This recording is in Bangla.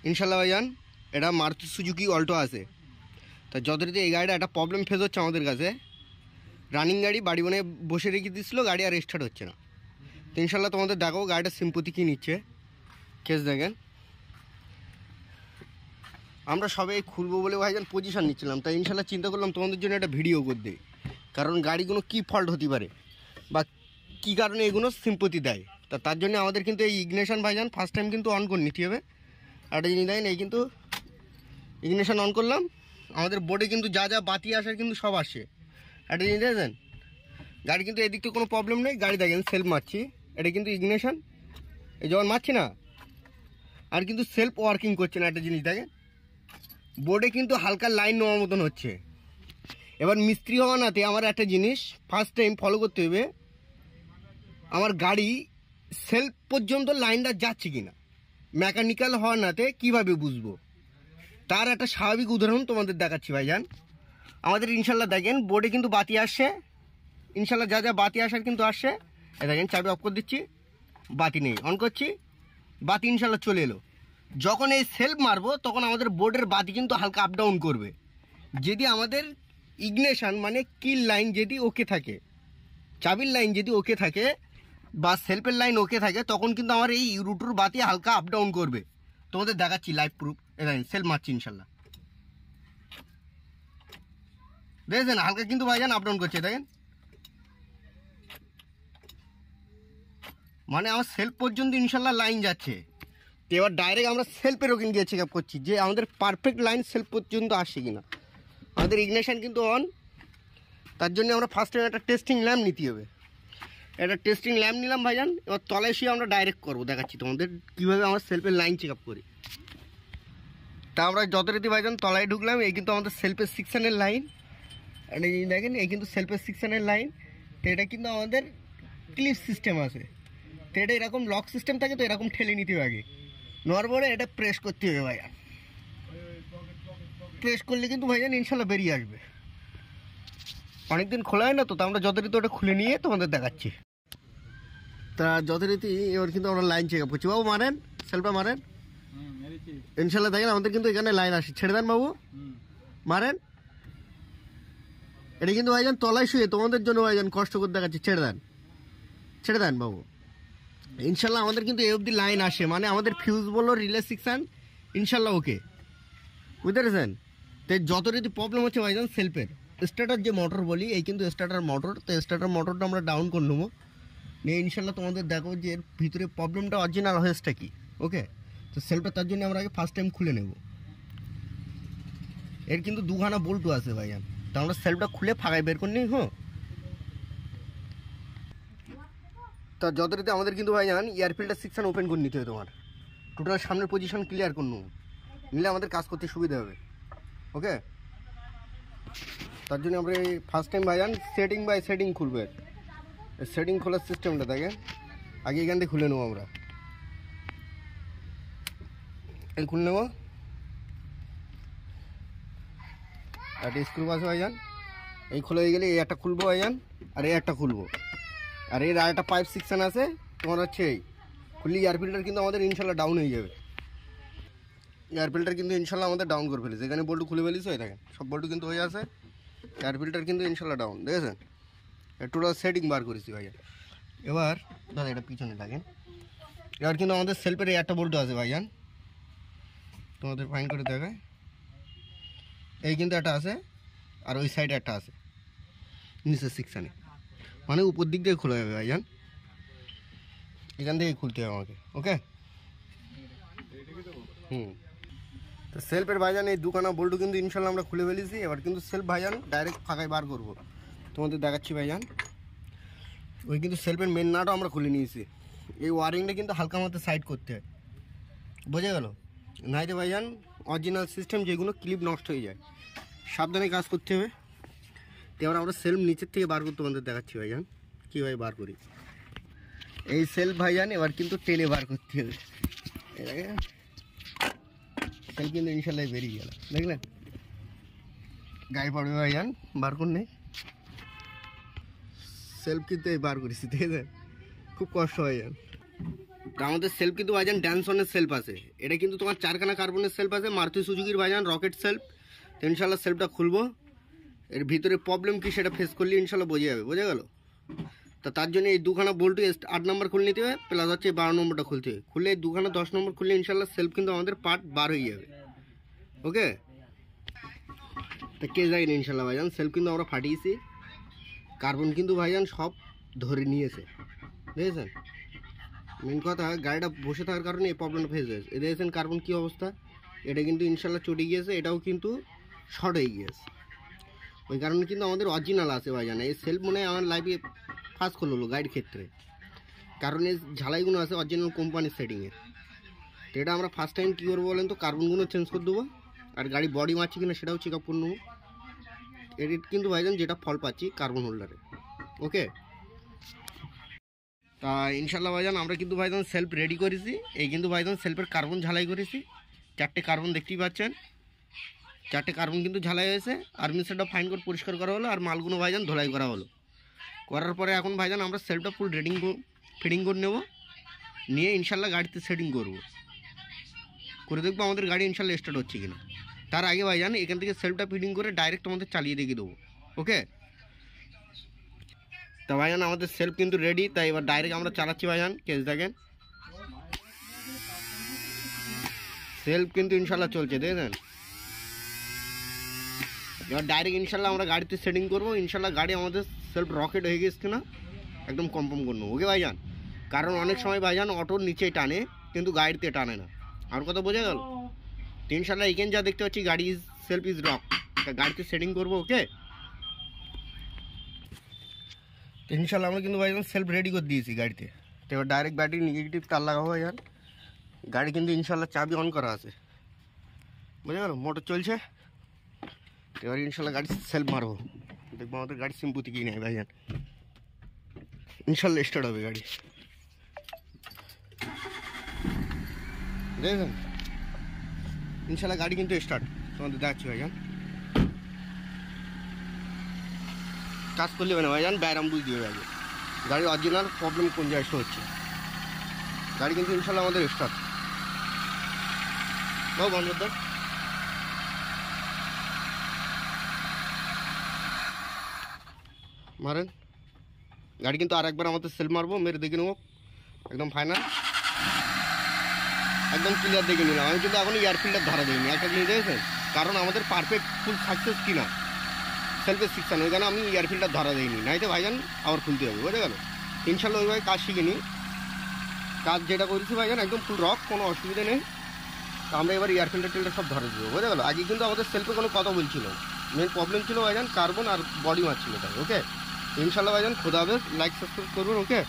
ইনশাল্লাহ ভাইজান এটা মারুতি সুজুকি অল্টো আছে। তা যথারীতি এই গাড়িটা একটা প্রবলেম ফেস হচ্ছে আমাদের কাছে। রানিং গাড়ি বাড়ি বনে বসে রেখে দিচ্ছিলো, গাড়ি আর স্টার্ট হচ্ছে না। তো ইনশাল্লাহ তোমাদের দেখো গাড়িটা সিম্পতি কী নিচ্ছে, কেস দেখেন। আমরা সবাই খুলবো বলে ভাইজান পজিশান নিচ্ছিলাম, তাই ইনশাল্লাহ চিন্তা করলাম তোমাদের জন্য একটা ভিডিও করতে, কারণ গাড়িগুলো কী ফল্ট হতে পারে বা কী কারণে এগুলো সিম্পতি দেয়। তা তার জন্য আমাদের কিন্তু এই ইগনিশন ভাইজান ফার্স্ট টাইম কিন্তু অন করে নিতে হবে। একটা জিনিস দেখেন, এই কিন্তু ইগনিশন অন করলাম, আমাদের বোর্ডে কিন্তু যা যা বাতি আসার কিন্তু সব আসে। একটা জিনিস দেখেন, গাড়ি কিন্তু এদিক থেকে কোনো প্রবলেম নেই। গাড়ি দেখেন সেলফ মারছি, এটা কিন্তু ইগনিশন এই যখন মারছি না আর কিন্তু সেলফ ওয়ার্কিং করছে না। একটা জিনিস দেখেন, বোর্ডে কিন্তু হালকা লাইন নেওয়ার মতন হচ্ছে। এবার মিস্ত্রি হওয়া নাতে আমার একটা জিনিস ফার্স্ট টাইম ফলো করতে হবে, আমার গাড়ি সেলফ পর্যন্ত লাইনটা যাচ্ছে কিনা। মেকানিক্যাল হওয়ার নাতে কীভাবে বুঝবো, তার একটা স্বাভাবিক উদাহরণ তোমাদের দেখাচ্ছি ভাইজান। আমাদের ইনশাল্লাহ দেখেন বোর্ডে কিন্তু বাতি আসছে, ইনশাল্লাহ যা যা বাতি আসার কিন্তু আসছে। দেখেন চাবি অফ করে দিচ্ছি, বাতি নেই, অন করছি, বাতি ইনশাল্লাহ চলে এলো। যখন এই সেলফ মারবো তখন আমাদের বোর্ডের বাতি কিন্তু হালকা আপ ডাউন করবে। যদি আমাদের ইগনিশন মানে কিল লাইন যদি ওকে থাকে, চাবির লাইন যদি ওকে থাকে বা সেলফের লাইন ওকে থাকে, তখন কিন্তু আমার এই রুটুর বাতি হালকা আপ ডাউন করবে। তোমাদের দেখাচ্ছি লাইভ প্রুফ। দেখেন সেলফ মারছি ইনশাল্লাহ, দেখেছেন হালকা কিন্তু ভাইজান আপ ডাউন করছে। দেখেন মানে আমার সেলফ পর্যন্ত ইনশাল্লাহ লাইন যাচ্ছে। তো এবার ডাইরেক্ট আমরা সেলফের ওখানে গিয়ে চেক আপ করছি যে আমাদের পারফেক্ট লাইন সেলফ পর্যন্ত আসছে কিনা। আমাদের ইগনিশন কিন্তু অন, তার জন্য আমরা ফার্স্ট টাইম একটা টেস্টিং ল্যাম্প নিতে হবে। একটা টেস্টিং ল্যাম্প নিলাম ভাইজান। এবার তলায় শুয়ে আমরা ডাইরেক্ট করবো, দেখাচ্ছি তোমাদের কীভাবে আমরা সেলফের লাইন চেক আপ করি। তা আমরা যথারীতি ভাইজান তলায় ঢুকলাম, এই কিন্তু আমাদের সেলফের সেকশানের লাইন। এটা দেখেন এই কিন্তু সেলফের সেকশানের লাইন। তো এটা কিন্তু আমাদের ক্লিপ সিস্টেম আছে। তো এটা এরকম লক সিস্টেম থাকে, তো এরকম ঠেলে নিতে হবে আগে, নেওয়ার পরে এটা প্রেস করতে হবে ভাইজান। প্রেস করলে কিন্তু ভাইজান ইনশাল্লাহ বেরিয়ে আসবে। অনেকদিন খোলা হয় না, তো আমরা যথারীতি ওটা খুলে নিয়ে তোমাদের দেখাচ্ছি। তা যথারীতি এবার কিন্তু আমরা লাইন চেক আপ করছি। বাবু মারেন, সেলফটা মারেন ইনশাল্লাহ। দেখেন আমাদের কিন্তু এখানে লাইন আসে, ছেড়ে দেন বাবু, মারেন। এটা কিন্তু ভাইজান তলায় শুয়ে তোমাদের জন্য ভাইজান কষ্ট করে দেখাচ্ছি, ছেড়ে দেন, ছেড়ে দেন বাবু। ইনশাল্লাহ আমাদের কিন্তু এই অবধি লাইন আসে, মানে আমাদের ফিউজ বলো রিলে সেকশন ইনশাল্লাহ ওকে, বুঝতে পেরেছেন। তো যথারীতি প্রবলেম হচ্ছে ভাইজান সেলফের স্টার্টার যে মোটর বলি, এই কিন্তু স্টার্টার মোটর। তো স্টার্টার মোটরটা আমরা ডাউন করে নেবো নিয়ে ইনশাল্লাহ তোমাদের দেখো যে এর ভিতরে প্রবলেমটা অরিজিনাল হয়েছেটা কি। ওকে, তো সেলফটা তার জন্য আমরা আগে ফার্স্ট টাইম খুলে নেব। এর কিন্তু দুখানা বল্টু আছে ভাইজান, তো আমরা সেলফটা খুলে ফাঁকায় বের করে নিই। হ্যাঁ, তা যথারীতি আমাদের কিন্তু ভাইজান এয়ার ফিল্টার সেকশন ওপেন করে নিতে হবে। তোমার টোটাল সামনের পজিশন ক্লিয়ার করে নেবো, নিলে আমাদের কাজ করতে সুবিধা হবে। ওকে, তার জন্য আমরা এই ফার্স্ট টাইম ভাইজান সেটিং বাই সেটিং খুলবো। সেটিং খোলার সিস্টেমটা থাকে আগে এখান থেকে খুলে নেবো আমরা। এই খুলে নেবো, একটা স্ক্রু আছে ভাইজান, এই খোলা হয়ে গেলে এই একটা খুলবো ভাইজান, আর এই একটা খুলবো, আর এর আরেকটা পাইপ সেকশন আছে তোমার হচ্ছে এই খুললে এয়ার ফিল্টার কিন্তু আমাদের ইনশাল্লাহ ডাউন হয়ে যাবে। এয়ার ফিল্টার কিন্তু ইনশাল্লাহ আমাদের ডাউন করে ফেলেছে। এখানে বল্টু খুলে ফেলিস হয়ে দেখেন, সব বল্টু কিন্তু হয়ে আছে। এয়ার ফিল্টার কিন্তু ইনশাল্লাহ ডাউন, দেখেছেন। টোটাল সেটিং বার করেছি ভাইজান। এবার দাদা এটা পিছনে দেখেন, এবার কিন্তু আমাদের সেলফের এই একটা বল্টু আছে ভাইজান, তোমাদের ফাইন করে দেখায়। এই কিন্তু একটা আছে, আর ওই সাইডে একটা আছে নিচের সেকশানে, মানে উপর দিক দিয়ে খোলা যাবে ভাইজান। এখান থেকে খুলতে হবে আমাকে। ওকে, তো সেলফের ভাইজান এই দুখানা বল্টু কিন্তু ইনশাল্লাহ আমরা খুলে ফেলেছি। এবার কিন্তু সেলফ ভাইজান ডাইরেক্ট ফাঁকায় বার করবো, তোমাদের দেখাচ্ছি ভাইজান। ওই কিন্তু সেলফের মেন নাটও আমরা খুলে নিয়েছি। এই ওয়ারিংটা কিন্তু হালকা মতো সাইড করতে হয়, বোঝা গেল। নাইতে ভাইজান অরিজিনাল সিস্টেম যেগুলো ক্লিপ নষ্ট হয়ে যায়, সাবধানে কাজ করতে হবে। তো এবার আমরা সেলফ নিচের থেকে বার করতে তোমাদের দেখাচ্ছি ভাইজান কীভাবে বার করি। এই সেলফ ভাইজান এবার কিন্তু টেনে বার করতে হবে। সেলফ কিন্তু ইনশাল্লাহ বেরিয়ে গেল, দেখলেন। গায়ে পড়বে ভাইজান, বার করে নেই। সেলফ কিন্তু এই বার করেছি, দেখেছেন, খুব কষ্ট ভাইজান। তা আমাদের সেলফ কিন্তু ভাইজান ড্যানসনের সেলফ আছে, এটা কিন্তু তোমার 4খানা কার্বনের সেলফ আছে, মারুতি সুজুকির ভাইজান রকেট সেলফ। তো ইনশাল্লাহ সেলফটা খুলবো, এর ভিতরে প্রবলেম কি সেটা ফেস করলে ইনশাল্লাহ বোঝা যাবে, বোঝা গেল। তো তার জন্য এই 2খানা বল্টু 8 নম্বর খুলে নিতে হবে, প্লাস হচ্ছে 12 নম্বরটা খুলতে হবে। খুলে এই 2খানা 10 নম্বর খুললে ইনশাল্লাহ সেলফ কিন্তু আমাদের পার্ট বার হয়ে যাবে। ওকে, তা কে যায়নি ইনশাল্লাহ ভাইজান, সেলফ কিন্তু আমরা ফাটিয়েছি, কার্বন কিন্তু ভাইজান সব ধরে নিয়েছে, বুঝেছেন। মেন কথা গাড়িটা বসে থাকার কারণে এই প্রবলেমটা ফেস হয়েছে। এ দেখেছেন কার্বন কী অবস্থা, এটা কিন্তু ইনশাল্লাহ চটে গিয়েছে, এটাও কিন্তু শর্ট হয়ে গিয়েছে। ওই কারণে কিন্তু আমাদের অরিজিনাল আছে ভাইজান। এই সেলফ মনে হয় আমার লাইফে ফার্স্ট করলো গাড়ির ক্ষেত্রে, কারণ এই ঝালাইগুলো আছে অরিজিনাল কোম্পানির সেটিংয়ের। তো এটা আমরা ফার্স্ট টাইম কী করবো বলেন তো, কার্বনগুলো চেঞ্জ করে দেবো, আর গাড়ি বডি মারছি কিনা সেটাও চেক আপ করে নেবো। এর কিন্তু ভাইজান যেটা ফল পাচ্ছি কার্বন হোল্ডারে। ওকে, তা ইনশাল্লাহ ভাইজান আমরা কিন্তু ভাইজান সেলফ রেডি করেছি। এই কিন্তু ভাইজান সেলফের কার্বন ঝালাই করেছি, 4টে কার্বন দেখতেই পাচ্ছেন, 4টে কার্বন কিন্তু ঝালাই হয়েছে। আর্মি সেটটা ফাইন করে পরিষ্কার করা হলো, আর মালগুলো ভাইজান ধোলাই করা হলো। করার পরে এখন ভাইজান আমরা সেলফটা ফুল ফিটিং করে নেব, নিয়ে ইনশাল্লাহ গাড়িতে সেটিং করব, করে দেখবো আমাদের গাড়ি ইনশাল্লাহ স্টার্ট হচ্ছে কিনা। তার আগে ভাইজান এখান থেকে সেলফটা ফিটিং করে ডাইরেক্ট আমাদের চালিয়ে দেখিয়ে দেবো। ওকে, তা ভাইজান আমাদের সেলফ কিন্তু রেডি, তাই এবার ডাইরেক্ট আমরা চালাচ্ছি ভাইজান। কেস দেখেন সেলফ কিন্তু ইনশাল্লাহ চলছে, দেখেন। এবার ডাইরেক্ট ইনশাল্লাহ আমরা গাড়িতে সেটিং করবো, ইনশাল্লাহ গাড়ি আমাদের সেলফ রকেট হয়ে গেছে কিনা একদম কনফার্ম করবো। ওকে ভাইজান, কারণ অনেক সময় ভাইজান অটোর নিচেই টানে কিন্তু গাড়িতে টানে না, আর কথা বোঝা গেল। তো ইনশাল্লাহ এখানে যা দেখতে পাচ্ছি গাড়ি সেলফ ইজ রক, গাড়িতে সেটিং করবো। ওকে, ইনশাল্লাহ আমরা কিন্তু ভাইজান সেলফ রেডি করে দিয়েছি গাড়িতে। তো এবার ডাইরেক্ট ব্যাটারি নেগেটিভ তার লাগাবো ভাইজান। গাড়ি কিন্তু ইনশাল্লাহ চাবি অন করা আছে, বুঝে গেল, মোটর চলছে। এবার ইনশাল্লাহ গাড়ি সেলফ মারবো, দেখবো আমাদের গাড়ি সিম্পুতি কি নেই ভাইজান। ইনশাল্লাহ স্টার্ট হবে গাড়ি, দেখেন ইনশাল্লাহ গাড়ি কিন্তু স্টার্ট তোমাদের দেখাচ্ছি ভাইজান। কাজ করলে হবে না ভাইজান, ব্যারাম বুঝ দিয়ে আগে গাড়ির অরিজিনাল প্রবলেম কোন জায়গায় হচ্ছে। গাড়ি কিন্তু ইনশাল্লাহ আমাদের স্টার্ট। বাবু বন্ধুদের মারেন, গাড়ি কিন্তু আর একবার আমাদের সেলফ মারবো, মেরে দেখে নেবো একদম ফাইনাল, একদম ক্লিয়ার দেখে নিলাম। আমি কিন্তু এখন এয়ার ফিল্টার ধরা দিইনি, একটা জিনিস দেখেছেন, কারণ আমাদের পারফেক্ট ফুল সাকসেস কিনা সেলফের শিক্ষা, ওই কারণে আমি এয়ার ফিল্টার ধরা দিইনি, নাইতে ভাইজান আবার খুলতে হবে, বুঝে গেল। ইনশাল্লাহ ওইভাবে কাজ শিখিনি, কাজ যেটা করেছি ভাইজান একদম ফুল রক, কোনো অসুবিধা নেই। তো আমরা এবার এয়ার ফিল্টার সব ধরে দেবো, বুঝে গেল। আজকে কিন্তু আমাদের সেলফে কোনো কথা বলছিল, মেন প্রবলেম ছিল ভাইজান কার্বন আর বডি মারছিল তাই। ওকে, ইনশাল্লাহ ভাইজান খোদা হাফেজ, লাইক সাবস্ক্রাইব করবেন। ওকে।